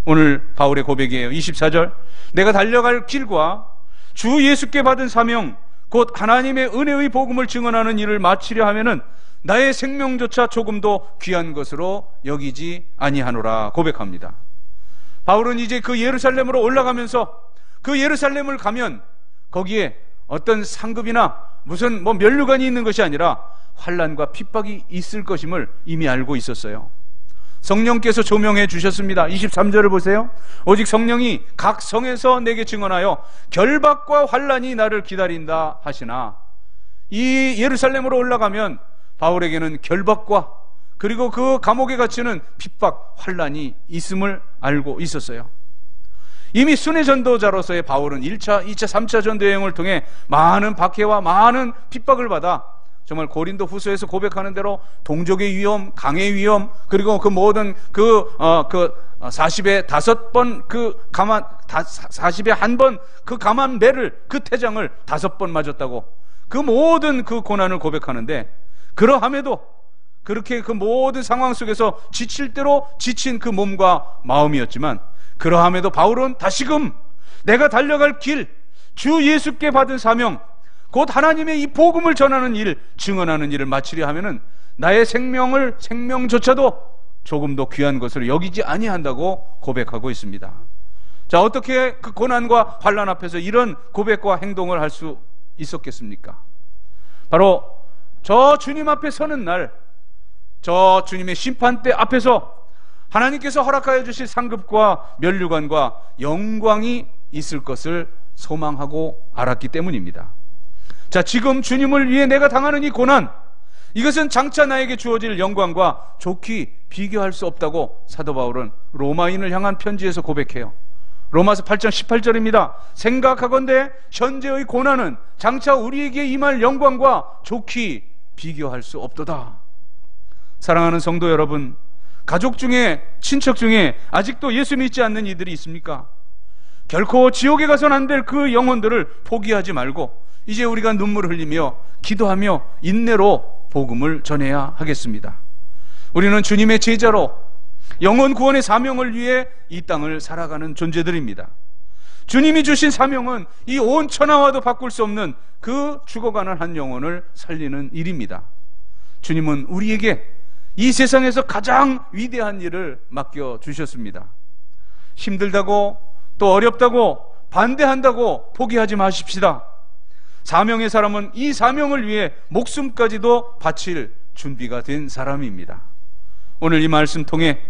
오늘 바울의 고백이에요. 24절, 내가 달려갈 길과 주 예수께 받은 사명 곧 하나님의 은혜의 복음을 증언하는 일을 마치려 하면은 나의 생명조차 조금도 귀한 것으로 여기지 아니하노라 고백합니다. 바울은 이제 그 예루살렘으로 올라가면서 그 예루살렘을 가면 거기에 어떤 상급이나 무슨 면류관이 있는 것이 아니라 환난과 핍박이 있을 것임을 이미 알고 있었어요. 성령께서 조명해 주셨습니다. 23절을 보세요. 오직 성령이 각 성에서 내게 증언하여 결박과 환난이 나를 기다린다 하시나, 이 예루살렘으로 올라가면 바울에게는 결박과 그리고 그 감옥에 갇히는 핍박, 환난이 있음을 알고 있었어요. 이미 순회 전도자로서의 바울은 1차, 2차, 3차 전도 여행을 통해 많은 박해와 많은 핍박을 받아 정말 고린도 후서에서 고백하는 대로 동족의 위험, 강의 위험, 그리고 그 모든 40에 5번 그 40에 한 번 그 감한 매를, 그 태장을 5번 맞았다고, 그 모든 그 고난을 고백하는데, 그러함에도 그렇게 그 모든 상황 속에서 지칠 대로 지친 그 몸과 마음이었지만, 그러함에도 바울은 다시금 내가 달려갈 길, 주 예수께 받은 사명, 곧 하나님의 이 복음을 전하는 일, 증언하는 일을 마치려 하면은 나의 생명조차도 조금도 귀한 것으로 여기지 아니한다고 고백하고 있습니다. 자, 어떻게 그 고난과 환난 앞에서 이런 고백과 행동을 할 수 있었겠습니까? 바로 저 주님 앞에 서는 날, 저 주님의 심판대 앞에서 하나님께서 허락하여 주실 상급과 면류관과 영광이 있을 것을 소망하고 알았기 때문입니다. 자, 지금 주님을 위해 내가 당하는 이 고난, 이것은 장차 나에게 주어질 영광과 좋게 비교할 수 없다고 사도 바울은 로마인을 향한 편지에서 고백해요. 로마서 8장 18절입니다. 생각하건대 현재의 고난은 장차 우리에게 임할 영광과 좋게 비교할 수 없도다. 사랑하는 성도 여러분, 가족 중에, 친척 중에 아직도 예수 믿지 않는 이들이 있습니까? 결코 지옥에 가서는 안 될 그 영혼들을 포기하지 말고 이제 우리가 눈물을 흘리며 기도하며 인내로 복음을 전해야 하겠습니다. 우리는 주님의 제자로 영혼 구원의 사명을 위해 이 땅을 살아가는 존재들입니다. 주님이 주신 사명은 이 온 천하와도 바꿀 수 없는 그 죽어가는 한 영혼을 살리는 일입니다. 주님은 우리에게 이 세상에서 가장 위대한 일을 맡겨주셨습니다. 힘들다고, 또 어렵다고, 반대한다고 포기하지 마십시다. 사명의 사람은 이 사명을 위해 목숨까지도 바칠 준비가 된 사람입니다. 오늘 이 말씀 통해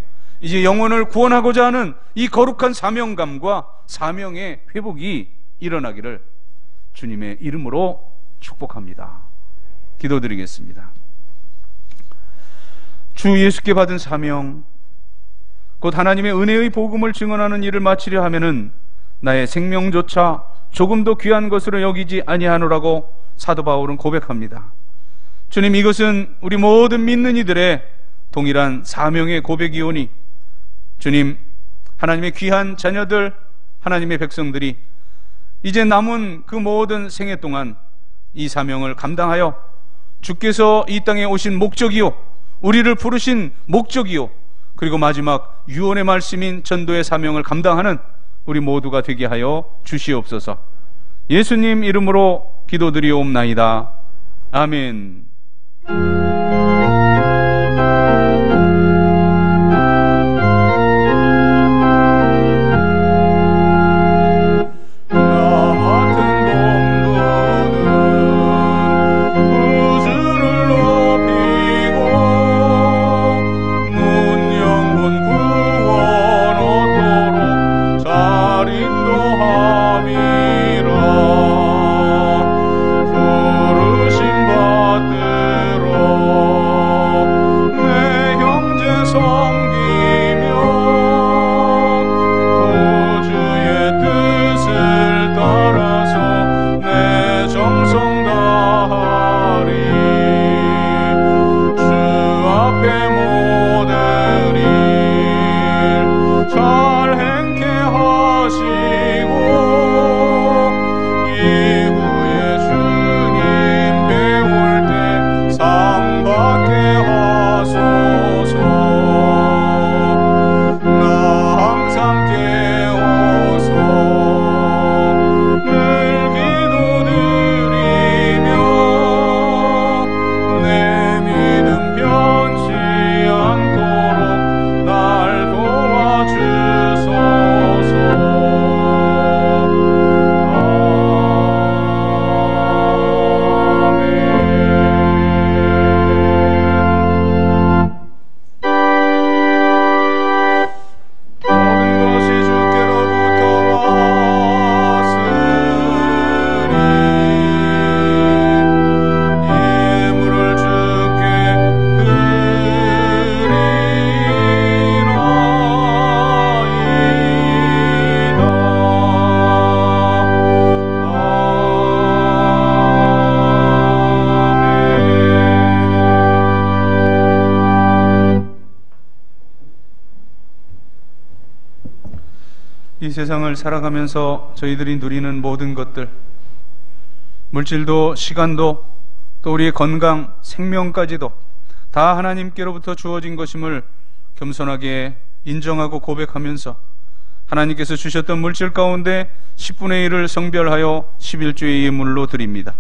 이제 영혼을 구원하고자 하는 이 거룩한 사명감과 사명의 회복이 일어나기를 주님의 이름으로 축복합니다. 기도드리겠습니다. 주 예수께 받은 사명, 곧 하나님의 은혜의 복음을 증언하는 일을 마치려 하면은 나의 생명조차 조금도 귀한 것으로 여기지 아니하노라고 사도 바울은 고백합니다. 주님, 이것은 우리 모든 믿는 이들의 동일한 사명의 고백이오니 주님, 하나님의 귀한 자녀들, 하나님의 백성들이 이제 남은 그 모든 생애 동안 이 사명을 감당하여 주께서 이 땅에 오신 목적이요, 우리를 부르신 목적이요, 그리고 마지막 유언의 말씀인 전도의 사명을 감당하는 우리 모두가 되게 하여 주시옵소서. 예수님 이름으로 기도드리옵나이다. 아멘. 세상을 살아가면서 저희들이 누리는 모든 것들, 물질도 시간도 또 우리의 건강, 생명까지도 다 하나님께로부터 주어진 것임을 겸손하게 인정하고 고백하면서 하나님께서 주셨던 물질 가운데 10분의 1을 성별하여 11조의 예물로 드립니다.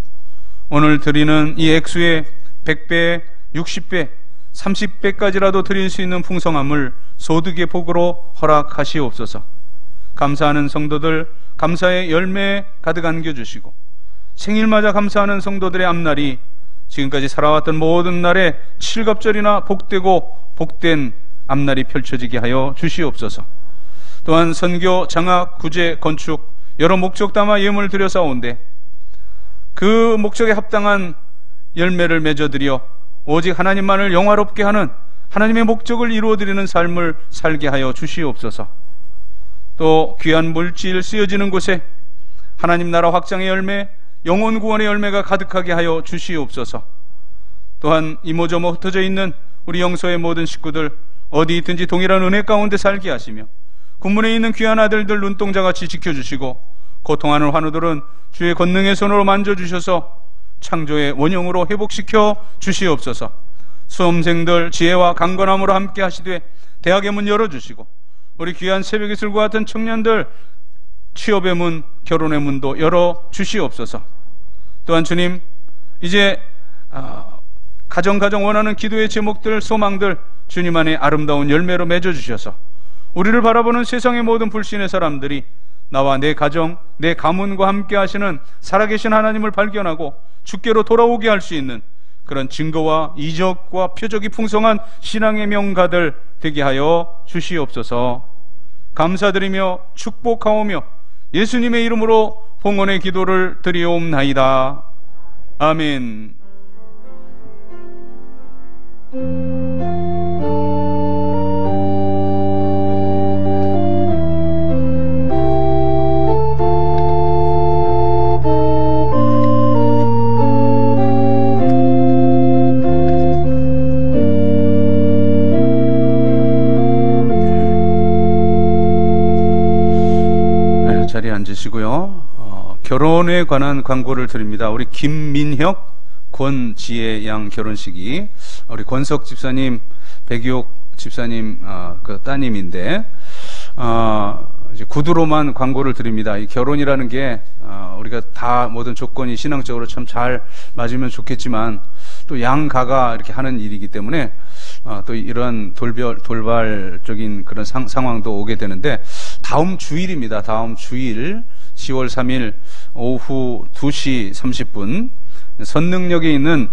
오늘 드리는 이 액수의 100배, 60배, 30배까지라도 드릴 수 있는 풍성함을 소득의 복으로 허락하시옵소서. 감사하는 성도들 감사의 열매 가득 안겨주시고, 생일맞아 감사하는 성도들의 앞날이 지금까지 살아왔던 모든 날에 칠갑절이나 복되고 복된 앞날이 펼쳐지게 하여 주시옵소서. 또한 선교, 장학, 구제, 건축 여러 목적 담아 예물을 드려사온데 그 목적에 합당한 열매를 맺어드려 오직 하나님만을 영화롭게 하는 하나님의 목적을 이루어드리는 삶을 살게 하여 주시옵소서. 또 귀한 물질 쓰여지는 곳에 하나님 나라 확장의 열매, 영혼 구원의 열매가 가득하게 하여 주시옵소서. 또한 이모저모 흩어져 있는 우리 영서의 모든 식구들 어디 있든지 동일한 은혜 가운데 살게 하시며, 군문에 있는 귀한 아들들 눈동자같이 지켜주시고, 고통하는 환우들은 주의 권능의 손으로 만져주셔서 창조의 원형으로 회복시켜 주시옵소서. 수험생들 지혜와 강건함으로 함께 하시되 대학의 문 열어주시고, 우리 귀한 새벽이슬과 같은 청년들 취업의 문, 결혼의 문도 열어 주시옵소서. 또한 주님, 이제 가정 원하는 기도의 제목들, 소망들 주님 안에 아름다운 열매로 맺어주셔서 우리를 바라보는 세상의 모든 불신의 사람들이 나와 내 가정, 내 가문과 함께 하시는 살아계신 하나님을 발견하고 주께로 돌아오게 할 수 있는 그런 증거와 이적과 표적이 풍성한 신앙의 명가들 되게 하여 주시옵소서. 감사드리며 축복하오며 예수님의 이름으로 봉헌의 기도를 드리옵나이다. 아멘. 자리에 앉으시고요. 결혼에 관한 광고를 드립니다. 우리 김민혁, 권지혜 양 결혼식이 우리 권석 집사님, 백유옥 집사님 그 따님인데 이제 구두로만 광고를 드립니다. 이 결혼이라는 게 우리가 다 모든 조건이 신앙적으로 참 잘 맞으면 좋겠지만 또 양가가 이렇게 하는 일이기 때문에 또 이런 돌발적인 그런 상황도 오게 되는데, 다음 주일입니다. 다음 주일 10월 3일 오후 2시 30분 선능역에 있는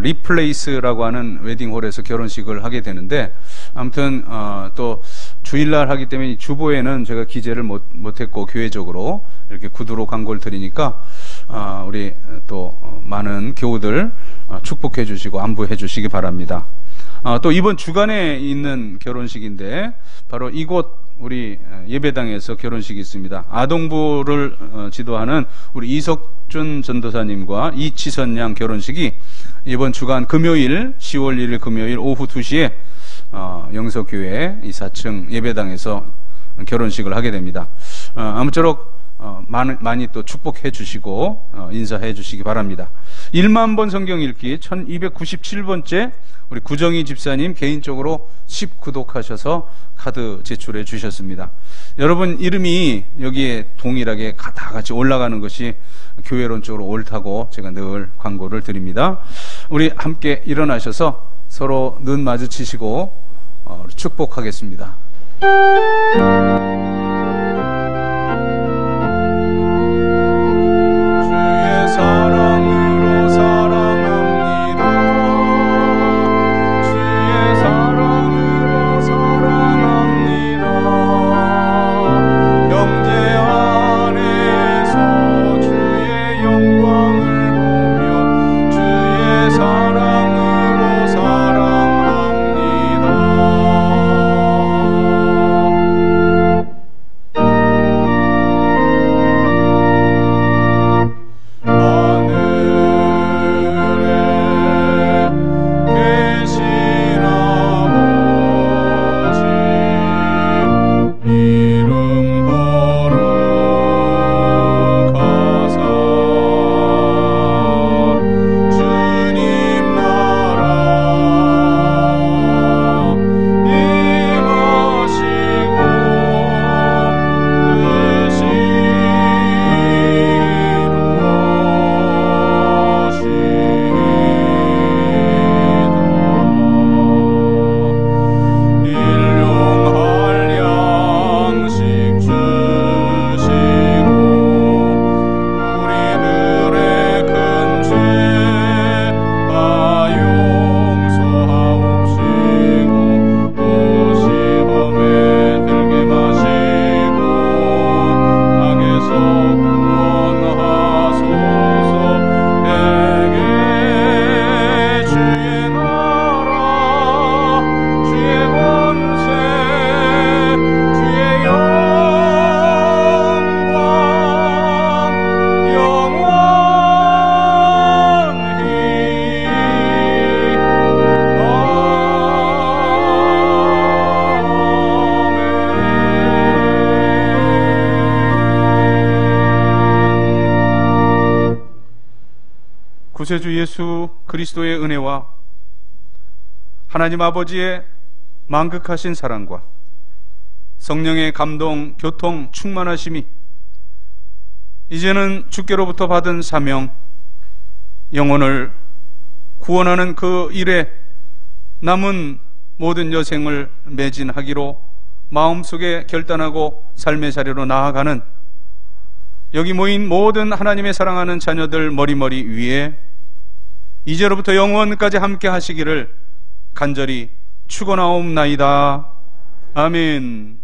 리플레이스라고 하는 웨딩홀에서 결혼식을 하게 되는데, 아무튼 또 주일날 하기 때문에 주보에는 제가 기재를 못했고 교회적으로 이렇게 구두로 광고를 드리니까 우리 또 많은 교우들 축복해 주시고 안부해 주시기 바랍니다. 또 이번 주간에 있는 결혼식인데 바로 이곳 우리 예배당에서 결혼식이 있습니다. 아동부를 지도하는 우리 이석준 전도사님과 이치선 양 결혼식이 이번 주간 금요일 10월 1일 금요일 오후 2시에 영서교회 이 4층 예배당에서 결혼식을 하게 됩니다. 아무쪼록 많이 또 축복해 주시고 인사해 주시기 바랍니다. 1만 번 성경 읽기 1297번째 우리 구정희 집사님 개인적으로 10구독하셔서 카드 제출해 주셨습니다. 여러분 이름이 여기에 동일하게 다 같이 올라가는 것이 교회론적으로 옳다고 제가 늘 광고를 드립니다. 우리 함께 일어나셔서 서로 눈 마주치시고 축복하겠습니다. 주의 사랑으로 사랑합니다. 주의 사랑으로 사랑합니다. 영제 안에서 주의 영광을 보며 주의 사랑으로 사랑합니다. 구세주 예수 그리스도의 은혜와 하나님 아버지의 만극하신 사랑과 성령의 감동, 교통, 충만하심이 이제는 주께로부터 받은 사명, 영혼을 구원하는 그 일에 남은 모든 여생을 매진하기로 마음속에 결단하고 삶의 자리로 나아가는 여기 모인 모든 하나님의 사랑하는 자녀들 머리머리 위에 이제로부터 영원까지 함께 하시기를 간절히 축원하옵나이다. 아멘.